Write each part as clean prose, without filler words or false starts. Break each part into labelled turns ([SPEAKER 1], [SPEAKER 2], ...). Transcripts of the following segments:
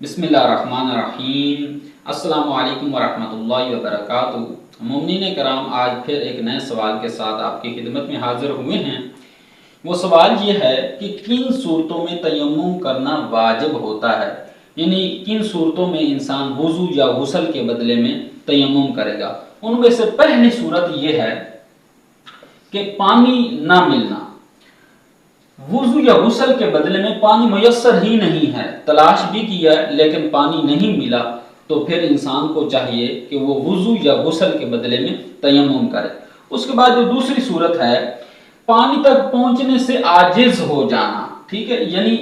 [SPEAKER 1] بسم اللہ الرحمن الرحیم۔ السلام علیکم ورحمۃ اللہ وبرکاتہ۔ مومنین کرام، آج پھر ایک نئے سوال کے ساتھ آپ کی خدمت میں حاضر ہوئے ہیں۔ وہ سوال یہ ہے کہ کن صورتوں میں تیمم کرنا واجب ہوتا ہے، یعنی کن صورتوں میں انسان وضو یا غسل کے بدلے میں تیمم کرے گا۔ ان میں سے پہلی صورت یہ ہے کہ پانی نہ ملنا۔ وضو یا غسل کے بدلے میں پانی میسر ہی نہیں ہے، تلاش بھی کیا لیکن پانی نہیں ملا، تو پھر انسان کو چاہیے کہ وہ وضو یا غسل کے بدلے میں تیمم کرے۔ اس کے بعد جو دوسری صورت ہے، پانی تک پہنچنے سے عاجز ہو جانا، ٹھیک ہے، یعنی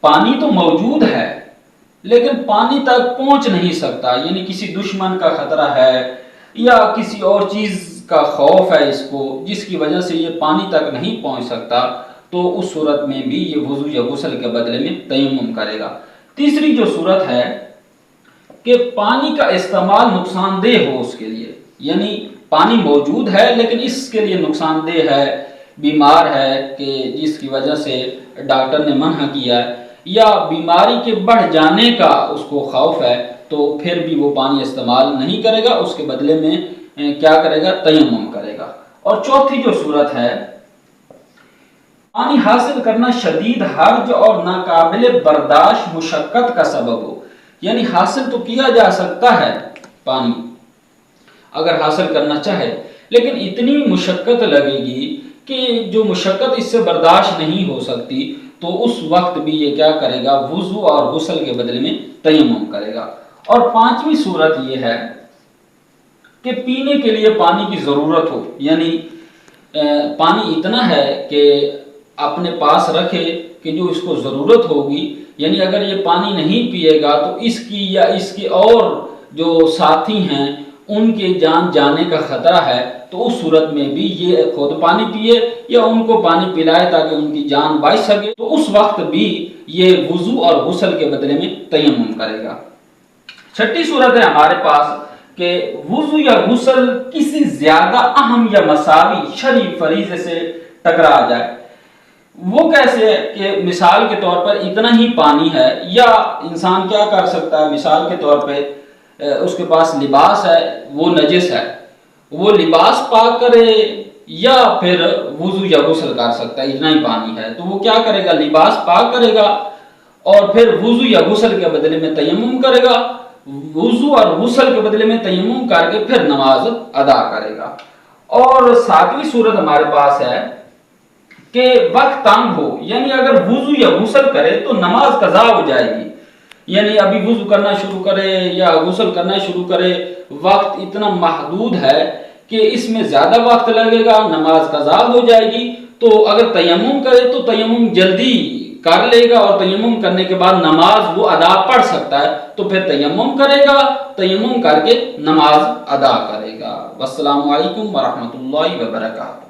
[SPEAKER 1] پانی تو موجود ہے لیکن پانی تک پہنچ نہیں سکتا، یعنی کسی دشمن کا خطرہ ہے یا کسی اور چیز کا خوف ہے اس کو، جس کی وجہ سے یہ پانی تک نہیں پہنچ سکتا، تو اس صورت میں بھی یہ وضو یا غسل کے بدلے میں تیمم کرے گا۔ تیسری جو صورت ہے کہ پانی کا استعمال نقصان دہ ہو اس کے لیے، یعنی پانی موجود ہے لیکن اس کے لیے نقصان دہ ہے، بیمار ہے کہ جس کی وجہ سے ڈاکٹر نے منع کیا ہے، یا بیماری کے بڑھ جانے کا اس کو خوف ہے، تو پھر بھی وہ پانی استعمال نہیں کرے گا، اس کے بدلے میں کیا کرے گا؟ تیمم کرے گا۔ اور چوتھی جو صورت ہے، پانی حاصل کرنا شدید حرج اور ناقابل برداشت مشقت کا سبب ہو، یعنی حاصل تو کیا جا سکتا ہے پانی اگر حاصل کرنا چاہے، لیکن اتنی مشقت لگے گی کہ جو مشقت اس سے برداشت نہیں ہو سکتی، تو اس وقت بھی یہ کیا کرے گا؟ وضو اور غسل کے بدلے میں تیمم کرے گا۔ اور پانچویں صورت یہ ہے کہ پینے کے لیے پانی کی ضرورت ہو، یعنی پانی اتنا ہے کہ اپنے پاس رکھے کہ جو اس کو ضرورت ہوگی، یعنی اگر یہ پانی نہیں پیے گا تو اس کی یا اس کے اور جو ساتھی ہیں ان کے جان جانے کا خطرہ ہے، تو اس صورت میں بھی یہ خود پانی پیے یا ان کو پانی پلائے تاکہ ان کی جان بچ سکے، تو اس وقت بھی یہ وضو اور غسل کے بدلے میں تیمم کرے گا۔ چھٹی صورت ہے ہمارے پاس کہ وضو یا غسل کسی زیادہ اہم یا مساوی شرعی فریضے سے ٹکرا جائے۔ وہ کیسے ہے کہ مثال کے طور پر اتنا ہی پانی ہے، یا انسان کیا کر سکتا ہے، مثال کے طور پہ اس کے پاس لباس ہے، وہ نجس ہے، وہ لباس پاک کرے یا پھر وضو یا غسل کر سکتا ہے، اتنا ہی پانی ہے، تو وہ کیا کرے گا؟ لباس پاک کرے گا اور پھر وضو یا غسل کے بدلے میں تیمم کرے گا، وضو اور غسل کے بدلے میں تیمم کر کے پھر نماز ادا کرے گا۔ اور ساتویں صورت ہمارے پاس ہے کہ وقت تنگ ہو، یعنی اگر وضو یا غسل کرے تو نماز قضا ہو جائے گی، یعنی ابھی وضو کرنا شروع کرے یا غسل کرنا شروع کرے، وقت اتنا محدود ہے کہ اس میں زیادہ وقت لگے گا، نماز قضا ہو جائے گی، تو اگر تیمم کرے تو تیمم جلدی کر لے گا اور تیمم کرنے کے بعد نماز وہ ادا پڑھ سکتا ہے، تو پھر تیمم کرے گا، تیمم کر کے نماز ادا کرے گا۔ والسلام علیکم ورحمۃ اللہ وبرکاتہ۔